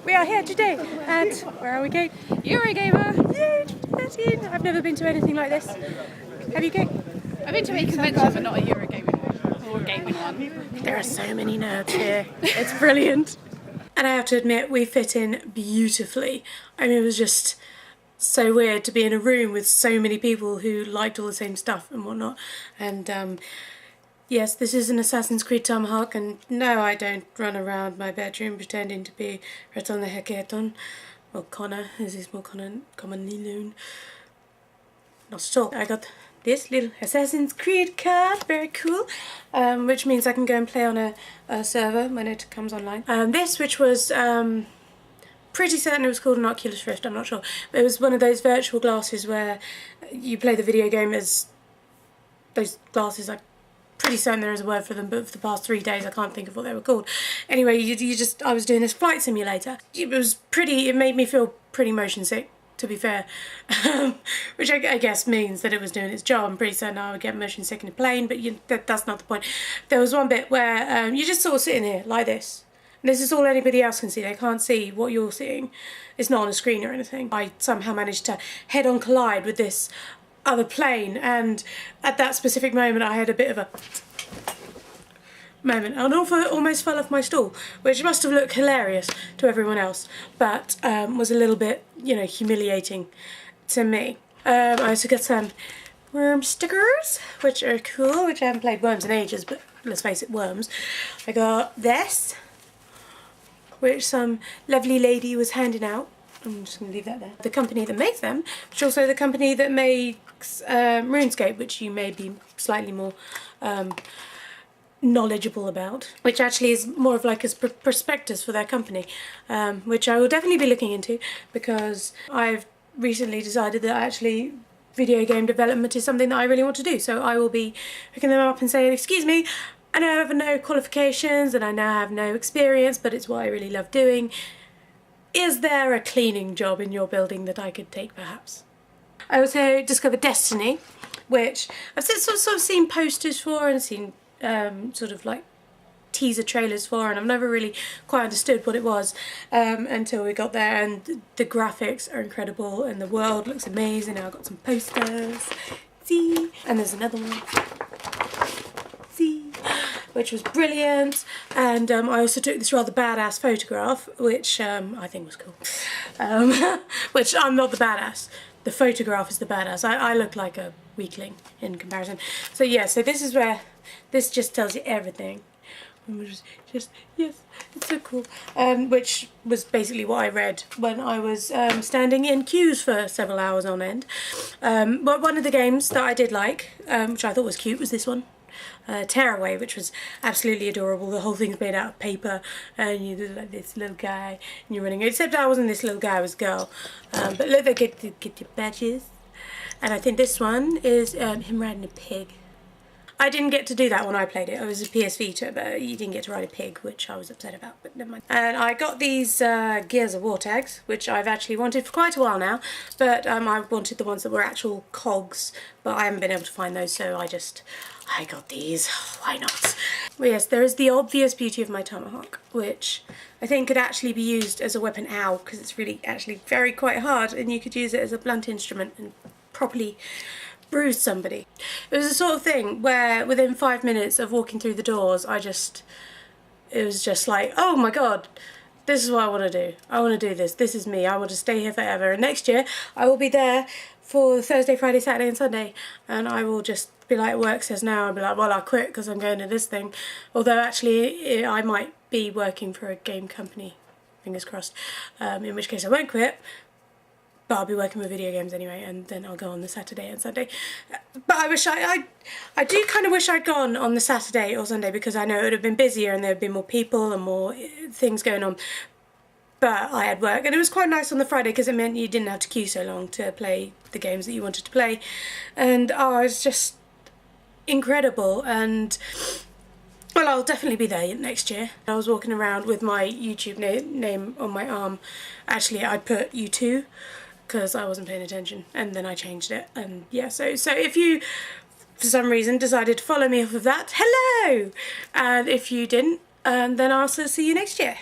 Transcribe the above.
We are here today at, where are we going? EuroGamer! Yay! 13! I've never been to anything like this. Have you, Kate? I've been to a convention, but not a EuroGamer one, or a gaming one. There are so many nerds here. It's brilliant. And I have to admit, we fit in beautifully. I mean, it was just so weird to be in a room with so many people who liked all the same stuff and whatnot. And yes, this is an Assassin's Creed Tomahawk, and no, I don't run around my bedroom pretending to be Reton the Hecaton, or Connor, as is more commonly known. Not at all. I got this little Assassin's Creed card, very cool, which means I can go and play on a server when it comes online. This, which was pretty certain it was called an Oculus Rift, I'm not sure, but it was one of those virtual glasses where you play the video game as those glasses. I'm pretty certain there is a word for them, but for the past 3 days I can't think of what they were called. Anyway, I was doing this flight simulator. It made me feel pretty motion sick, to be fair, which I guess means that it was doing its job. I'm pretty certain I would get motion sick in a plane, but that's not the point. There was one bit where you're just sort of sitting here like this. And this is all anybody else can see. They can't see what you're seeing. It's not on a screen or anything. I somehow managed to head-on collide with this other plane, and at that specific moment I had a bit of a moment. I almost fell off my stool, which must have looked hilarious to everyone else, but was a little bit, humiliating to me. I also got some worm stickers, which are cool, which I haven't played Worms in ages, but let's face it, Worms. I got this, which some lovely lady was handing out. I'm just going to leave that there. The company that makes them, which also the company that makes RuneScape, which you may be slightly more knowledgeable about, which actually is more of like a prospectus for their company, which I will definitely be looking into, because I've recently decided that actually video game development is something that I really want to do. So I will be picking them up and saying, excuse me, I know I have no qualifications and I now have no experience, but it's what I really love doing. Is there a cleaning job in your building that I could take, perhaps? I also discovered Destiny, which I've sort of seen posters for and seen sort of like teaser trailers for, and I've never really quite understood what it was until we got there, and the graphics are incredible and the world looks amazing. Now I've got some posters. See? And there's another one. See? Which was brilliant, and I also took this rather badass photograph, which I think was cool. Which I'm not the badass. The photograph is the badass. I look like a weakling in comparison. So yeah, so this is where this just tells you everything. Just yes, it's so cool. Which was basically what I read when I was standing in queues for several hours on end. But one of the games that I did like, which I thought was cute, was this one. Tearaway, which was absolutely adorable. The whole thing's made out of paper, and you look like this little guy and you're running. Except I wasn't this little guy, I was a girl. But look, they get your badges. And I think this one is him riding a pig. I didn't get to do that when I played it. It was a PS Vita, but you didn't get to ride a pig, which I was upset about, but never mind. And I got these Gears of War tags, which I've actually wanted for quite a while now, but I wanted the ones that were actual cogs, but I haven't been able to find those, so I got these. Why not? Well, yes, there is the obvious beauty of my Tomahawk, which I think could actually be used as a weapon, because it's really actually quite hard, and you could use it as a blunt instrument and properly bruise somebody. It was the sort of thing where within 5 minutes of walking through the doors, it was just like, oh my god, this is what I want to do. I want to do this. This is me. I want to stay here forever. And next year I will be there for Thursday, Friday, Saturday and Sunday, and I will just be like work says now. I'll be like, well, I quit because I'm going to this thing. Although actually I might be working for a game company, fingers crossed, in which case I won't quit. But I'll be working with video games anyway, and then I'll go on the Saturday and Sunday. But I wish I do kind of wish I'd gone on the Saturday or Sunday, because I know it would have been busier and there would be more people and more things going on. But I had work, and it was quite nice on the Friday because it meant you didn't have to queue so long to play the games that you wanted to play. And it was just incredible, and well, I'll definitely be there next year. I was walking around with my YouTube name on my arm. Actually, I put U2 because I wasn't paying attention, and then I changed it, and yeah, so if you for some reason decided to follow me off of that, hello! And if you didn't, then I'll also see you next year.